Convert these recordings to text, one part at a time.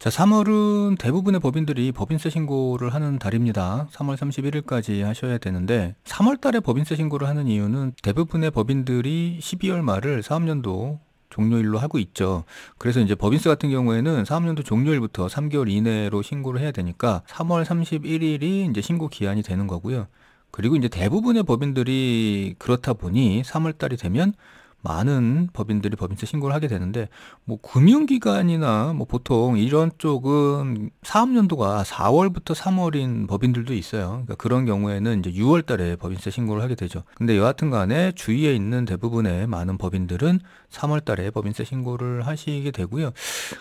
자, 3월은 대부분의 법인들이 법인세 신고를 하는 달입니다. 3월 31일까지 하셔야 되는데 3월 달에 법인세 신고를 하는 이유는 대부분의 법인들이 12월 말을 사업연도 종료일로 하고 있죠. 그래서 이제 법인세 같은 경우에는 사업연도 종료일부터 3개월 이내로 신고를 해야 되니까 3월 31일이 이제 신고 기한이 되는 거고요. 그리고 이제 대부분의 법인들이 그렇다 보니 3월 달이 되면 많은 법인들이 법인세 신고를 하게 되는데, 뭐 금융기관이나 뭐 보통 이런 쪽은 사업연도가 4월부터 3월인 법인들도 있어요. 그러니까 그런 경우에는 이제 6월 달에 법인세 신고를 하게 되죠. 근데 여하튼 간에 주위에 있는 대부분의 많은 법인들은 3월 달에 법인세 신고를 하시게 되고요.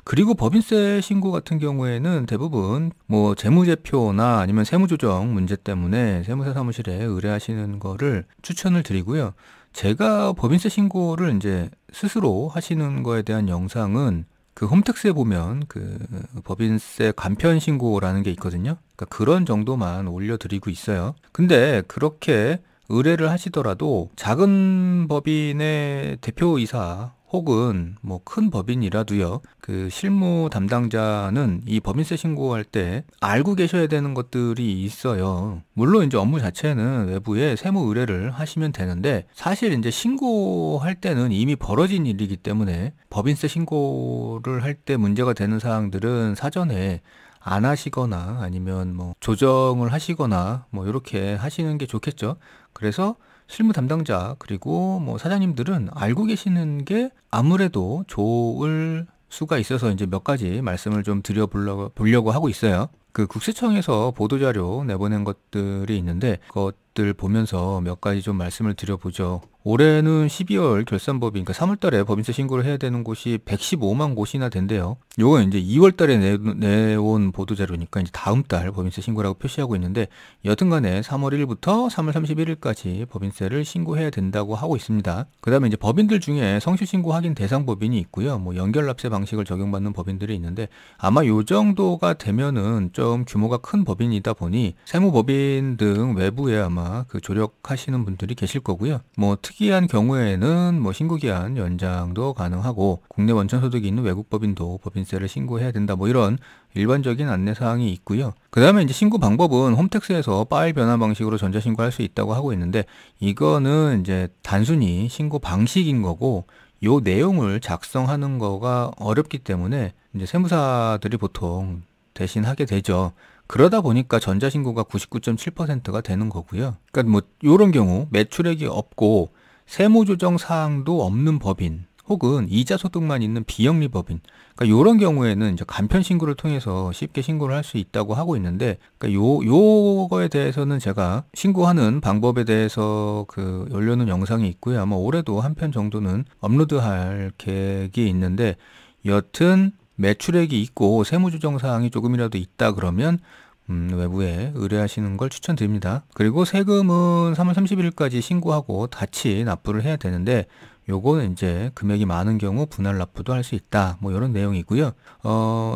그리고 법인세 신고 같은 경우에는 대부분 뭐 재무제표나 아니면 세무조정 문제 때문에 세무사 사무실에 의뢰하시는 거를 추천을 드리고요. 제가 법인세 신고를 이제 스스로 하시는 거에 대한 영상은 그 홈택스에 보면 그 법인세 간편 신고라는 게 있거든요. 그러니까 그런 정도만 올려드리고 있어요. 근데 그렇게 의뢰를 하시더라도 작은 법인의 대표이사 혹은 뭐 큰 법인이라도요, 그 실무 담당자는 이 법인세 신고할 때 알고 계셔야 되는 것들이 있어요. 물론 이제 업무 자체는 외부에 세무 의뢰를 하시면 되는데, 사실 이제 신고할 때는 이미 벌어진 일이기 때문에 법인세 신고를 할 때 문제가 되는 사항들은 사전에 안 하시거나 아니면 뭐 조정을 하시거나 뭐 이렇게 하시는 게 좋겠죠. 그래서 실무 담당자 그리고 뭐 사장님들은 알고 계시는 게 아무래도 좋을 수가 있어서 이제 몇 가지 말씀을 좀 드려보려고 하고 있어요. 그 국세청에서 보도자료 내보낸 것들이 있는데 그것들 보면서 몇 가지 좀 말씀을 드려보죠. 올해는 12월 결산법인, 그러니까 3월 달에 법인세 신고를 해야 되는 곳이 115만 곳이나 된대요. 요건 이제 2월 달에 내온 보도자료니까 이제 다음 달 법인세 신고라고 표시하고 있는데, 여튼 간에 3월 1일부터 3월 31일까지 법인세를 신고해야 된다고 하고 있습니다. 그 다음에 이제 법인들 중에 성실신고 확인 대상 법인이 있고요. 뭐 연결납세 방식을 적용받는 법인들이 있는데, 아마 요 정도가 되면은 좀 규모가 큰 법인이다 보니 세무법인 등 외부에 아마 그 조력하시는 분들이 계실 거고요. 뭐 특이한 경우에는 뭐 신고기한 연장도 가능하고, 국내 원천소득이 있는 외국법인도 법인세를 신고해야 된다, 뭐 이런 일반적인 안내사항이 있고요. 그 다음에 이제 신고 방법은 홈택스에서 파일 변환 방식으로 전자신고할 수 있다고 하고 있는데, 이거는 이제 단순히 신고 방식인 거고, 요 내용을 작성하는 거가 어렵기 때문에 이제 세무사들이 보통 대신 하게 되죠. 그러다 보니까 전자신고가 99.7%가 되는 거고요. 그러니까 뭐 요런 경우 매출액이 없고 세무조정 사항도 없는 법인 혹은 이자 소득만 있는 비영리 법인, 그러니까 요런 경우에는 이제 간편 신고를 통해서 쉽게 신고를 할 수 있다고 하고 있는데, 그러니까 요거에 대해서는 제가 신고하는 방법에 대해서 그 올려놓은 영상이 있고요. 아마 올해도 한 편 정도는 업로드할 계획이 있는데, 여튼 매출액이 있고 세무조정 사항이 조금이라도 있다 그러면 외부에 의뢰하시는 걸 추천드립니다. 그리고 세금은 3월 30일까지 신고하고 같이 납부를 해야 되는데, 요거는 이제 금액이 많은 경우 분할 납부도 할 수 있다, 뭐 이런 내용이고요.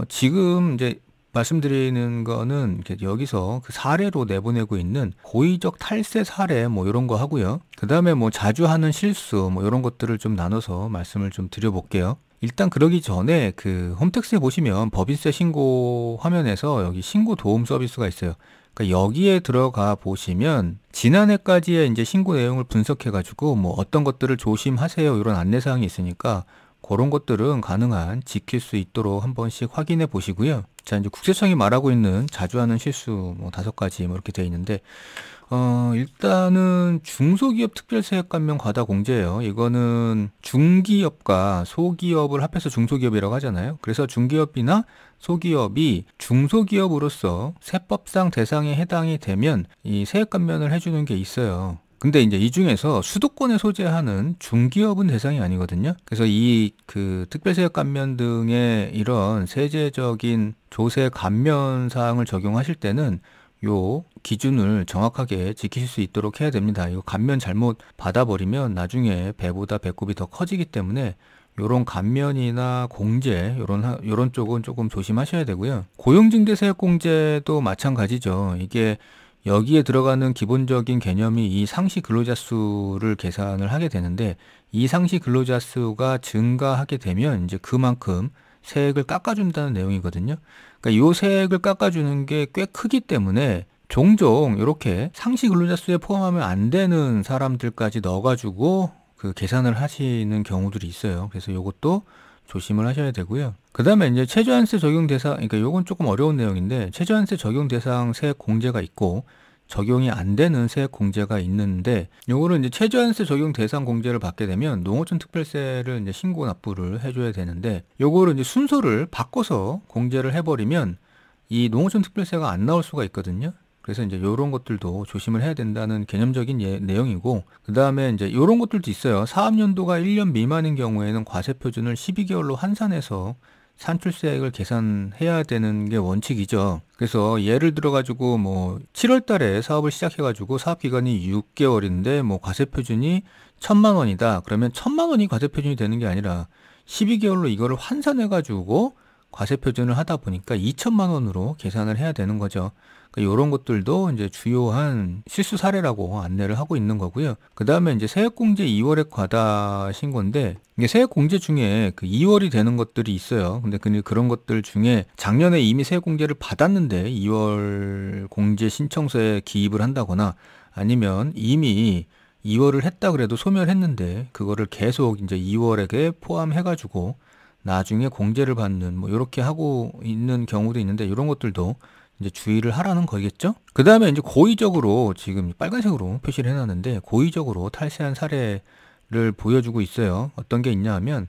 지금 이제 말씀드리는 거는 여기서 그 사례로 내보내고 있는 고의적 탈세 사례 뭐 이런 거 하고요. 그 다음에 뭐 자주 하는 실수 뭐 이런 것들을 좀 나눠서 말씀을 좀 드려볼게요. 일단 그러기 전에 그 홈택스에 보시면 법인세 신고 화면에서 여기 신고 도움 서비스가 있어요. 그러니까 여기에 들어가 보시면 지난해까지의 이제 신고 내용을 분석해 가지고 뭐 어떤 것들을 조심하세요 이런 안내사항이 있으니까 그런 것들은 가능한 지킬 수 있도록 한 번씩 확인해 보시고요. 자, 이제 국세청이 말하고 있는 자주 하는 실수 뭐 5가지 뭐 이렇게 되어 있는데, 일단은 중소기업 특별세액 감면 과다 공제예요. 이거는 중기업과 소기업을 합해서 중소기업이라고 하잖아요. 그래서 중기업이나 소기업이 중소기업으로서 세법상 대상에 해당이 되면 이 세액 감면을 해주는 게 있어요. 근데 이제 이 중에서 수도권에 소재하는 중기업은 대상이 아니거든요. 그래서 이 그 특별세액 감면 등의 이런 세제적인 조세 감면 사항을 적용하실 때는 요 기준을 정확하게 지키실 수 있도록 해야 됩니다. 이거 감면 잘못 받아버리면 나중에 배보다 배꼽이 더 커지기 때문에 요런 감면이나 공제 요런 쪽은 조금 조심하셔야 되고요. 고용증대세액 공제도 마찬가지죠. 이게 여기에 들어가는 기본적인 개념이 이 상시 근로자 수를 계산을 하게 되는데, 이 상시 근로자 수가 증가하게 되면 이제 그만큼 세액을 깎아준다는 내용이거든요. 그러니까 요 세액을 깎아주는 게 꽤 크기 때문에 종종 이렇게 상시 근로자 수에 포함하면 안 되는 사람들까지 넣어가지고 그 계산을 하시는 경우들이 있어요. 그래서 요것도 조심을 하셔야 되고요. 그 다음에 이제 최저한세 적용 대상, 그러니까 요건 조금 어려운 내용인데, 최저한세 적용 대상 세액 공제가 있고 적용이 안 되는 세액 공제가 있는데, 요거를 이제 최저한세 적용 대상 공제를 받게 되면 농어촌 특별세를 이제 신고 납부를 해줘야 되는데, 요거를 이제 순서를 바꿔서 공제를 해버리면 이 농어촌 특별세가 안 나올 수가 있거든요. 그래서 이제 요런 것들도 조심을 해야 된다는 개념적인 내용이고, 그 다음에 이제 요런 것들도 있어요. 사업연도가 1년 미만인 경우에는 과세 표준을 12개월로 환산해서 산출세액을 계산해야 되는 게 원칙이죠. 그래서 예를 들어가지고 뭐 7월 달에 사업을 시작해가지고 사업기간이 6개월인데 뭐 과세 표준이 1,000만 원이다. 그러면 1,000만 원이 과세 표준이 되는 게 아니라 12개월로 이거를 환산해가지고 과세 표준을 하다 보니까 2,000만 원으로 계산을 해야 되는 거죠. 그러니까 이런 것들도 이제 주요한 실수 사례라고 안내를 하고 있는 거고요. 그 다음에 이제 세액공제 2월액 과다 신고인데, 이게 세액공제 중에 그 2월이 되는 것들이 있어요. 근데 그런 것들 중에 작년에 이미 세액공제를 받았는데 2월 공제 신청서에 기입을 한다거나, 아니면 이미 2월을 했다 그래도 소멸했는데 그거를 계속 이제 2월액에 포함해가지고 나중에 공제를 받는 뭐 이렇게 하고 있는 경우도 있는데, 이런 것들도 이제 주의를 하라는 거겠죠? 그 다음에 이제 고의적으로 지금 빨간색으로 표시를 해놨는데, 고의적으로 탈세한 사례를 보여주고 있어요. 어떤 게 있냐 하면,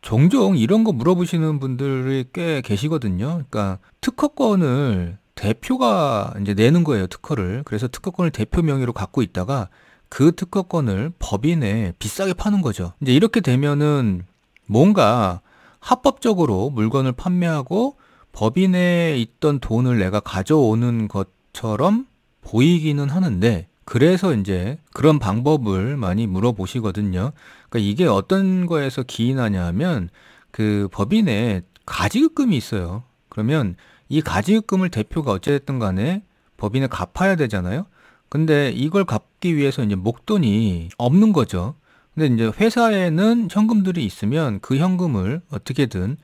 종종 이런 거 물어보시는 분들이 꽤 계시거든요. 그러니까 특허권을 대표가 이제 내는 거예요, 특허를. 그래서 특허권을 대표 명의로 갖고 있다가 그 특허권을 법인에 비싸게 파는 거죠. 이제 이렇게 되면은 뭔가 합법적으로 물건을 판매하고 법인에 있던 돈을 내가 가져오는 것처럼 보이기는 하는데, 그래서 이제 그런 방법을 많이 물어보시거든요. 그러니까 이게 어떤 거에서 기인하냐 하면, 그 법인에 가지급금이 있어요. 그러면 이 가지급금을 대표가 어찌됐든 간에 법인에 갚아야 되잖아요. 근데 이걸 갚기 위해서 이제 목돈이 없는 거죠. 근데 이제 회사에는 현금들이 있으면 그 현금을 어떻게든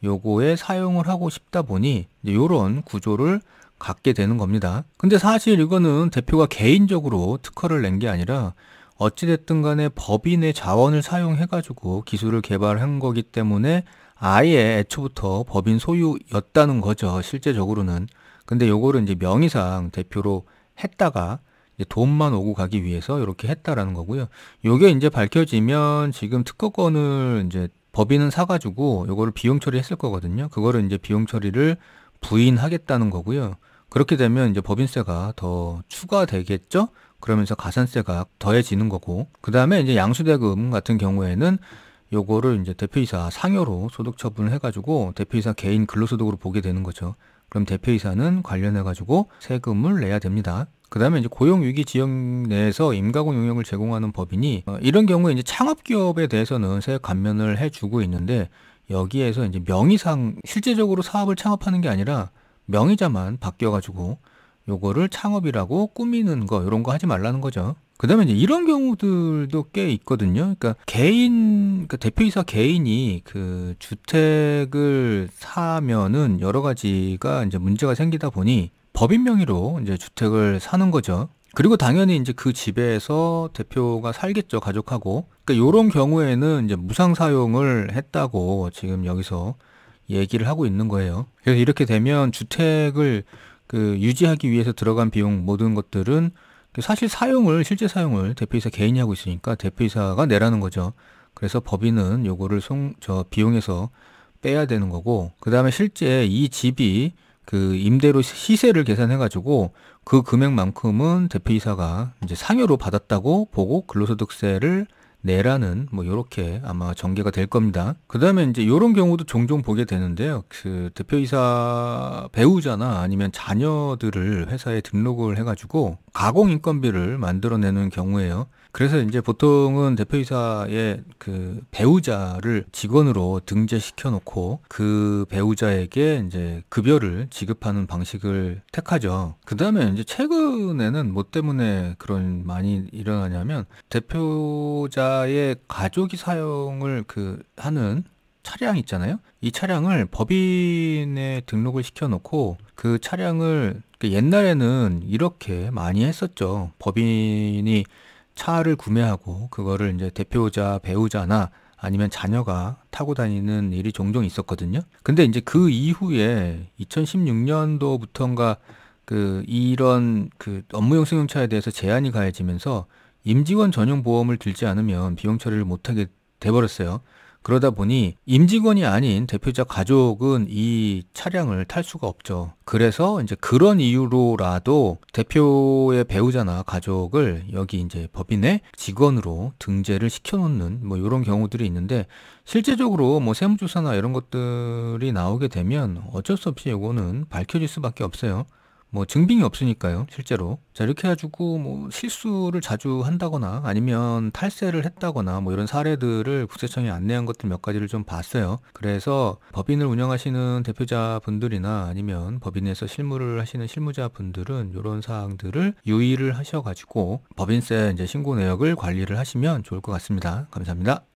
요거에 사용을 하고 싶다 보니 이제 요런 구조를 갖게 되는 겁니다. 근데 사실 이거는 대표가 개인적으로 특허를 낸 게 아니라 어찌됐든 간에 법인의 자원을 사용해 가지고 기술을 개발한 거기 때문에 아예 애초부터 법인 소유였다는 거죠, 실제적으로는. 근데 요거를 이제 명의상 대표로 했다가 이제 돈만 오고 가기 위해서 이렇게 했다라는 거고요. 요게 이제 밝혀지면 지금 특허권을 이제 법인은 사가지고 요거를 비용 처리했을 거거든요. 그거를 이제 비용 처리를 부인하겠다는 거고요. 그렇게 되면 이제 법인세가 더 추가되겠죠? 그러면서 가산세가 더해지는 거고. 그 다음에 이제 양수대금 같은 경우에는 요거를 이제 대표이사 상여로 소득 처분을 해가지고 대표이사 개인 근로소득으로 보게 되는 거죠. 그럼 대표이사는 관련해가지고 세금을 내야 됩니다. 그 다음에 이제 고용위기 지역 내에서 임가공 용역을 제공하는 법인이 이런 경우에 이제 창업기업에 대해서는 세액 감면을 해주고 있는데, 여기에서 이제 명의상 실제적으로 사업을 창업하는 게 아니라 명의자만 바뀌어가지고 요거를 창업이라고 꾸미는 거, 이런 거 하지 말라는 거죠. 그 다음에 이제 이런 경우들도 꽤 있거든요. 그러니까 그러니까 대표이사 개인이 그 주택을 사면은 여러 가지가 이제 문제가 생기다 보니 법인 명의로 이제 주택을 사는 거죠. 그리고 당연히 이제 그 집에서 대표가 살겠죠, 가족하고. 그러니까 요런 경우에는 이제 무상 사용을 했다고 지금 여기서 얘기를 하고 있는 거예요. 그래서 이렇게 되면 주택을 그 유지하기 위해서 들어간 비용 모든 것들은 사실 실제 사용을 대표이사 개인이 하고 있으니까 대표이사가 내라는 거죠. 그래서 법인은 요거를 비용에서 빼야 되는 거고, 그 다음에 실제 이 집이 그 임대료 시세를 계산해가지고 그 금액만큼은 대표이사가 이제 상여로 받았다고 보고 근로소득세를 내라는 뭐 요렇게 아마 전개가 될 겁니다. 그 다음에 이제 요런 경우도 종종 보게 되는데요. 그 대표이사 배우자나 아니면 자녀들을 회사에 등록을 해가지고 가공인건비를 만들어내는 경우에요. 그래서 이제 보통은 대표이사의 그 배우자를 직원으로 등재시켜 놓고 그 배우자에게 이제 급여를 지급하는 방식을 택하죠. 그 다음에 이제 최근에는 뭐 때문에 그런 많이 일어나냐면, 대표자의 가족이 사용을 하는 차량 있잖아요. 이 차량을 법인에 등록을 시켜놓고 그 차량을 옛날에는 이렇게 많이 했었죠. 법인이 차를 구매하고 그거를 이제 대표자, 배우자나 아니면 자녀가 타고 다니는 일이 종종 있었거든요. 근데 이제 그 이후에 2016년도부터인가 이런 업무용 승용차에 대해서 제한이 가해지면서 임직원 전용 보험을 들지 않으면 비용 처리를 못하게 돼버렸어요. 그러다 보니 임직원이 아닌 대표자 가족은 이 차량을 탈 수가 없죠. 그래서 이제 그런 이유로라도 대표의 배우자나 가족을 여기 이제 법인의 직원으로 등재를 시켜놓는 뭐 이런 경우들이 있는데, 실제적으로 뭐 세무조사나 이런 것들이 나오게 되면 어쩔 수 없이 이거는 밝혀질 수밖에 없어요. 뭐 증빙이 없으니까요, 실제로. 자, 이렇게 해가지고 뭐 실수를 자주 한다거나 아니면 탈세를 했다거나 뭐 이런 사례들을 국세청에 안내한 것들 몇 가지를 좀 봤어요. 그래서 법인을 운영하시는 대표자분들이나 아니면 법인에서 실무를 하시는 실무자분들은 이런 사항들을 유의를 하셔가지고 법인세 이제 신고 내역을 관리를 하시면 좋을 것 같습니다. 감사합니다.